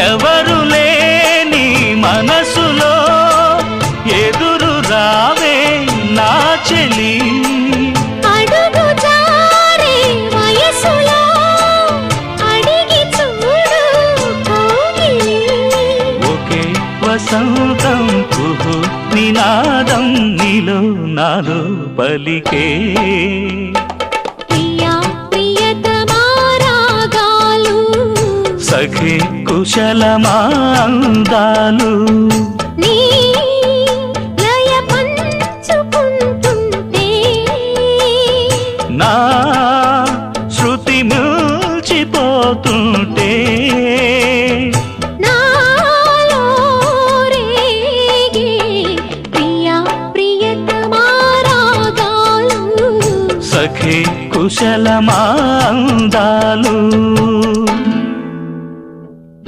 ఎవరు లేని మనసులో ఎదురు రావే నా చెలి అడుగు జారే వయసులో అడిగి చూడు కౌగిలి ఒకే వసంతం కుహు నినాదం నీలో నాలో పలికే ప్రియా ప్రియతమా రాగాలు సఖి కుశలమా అందాలు నీ లయ పంచుకుంటుంటే నా శృతి మిల్చిపోతుంటే నాలో రేగే ప్రియా ప్రియతమా రాగాలు సఖి కుశలమా అందాలు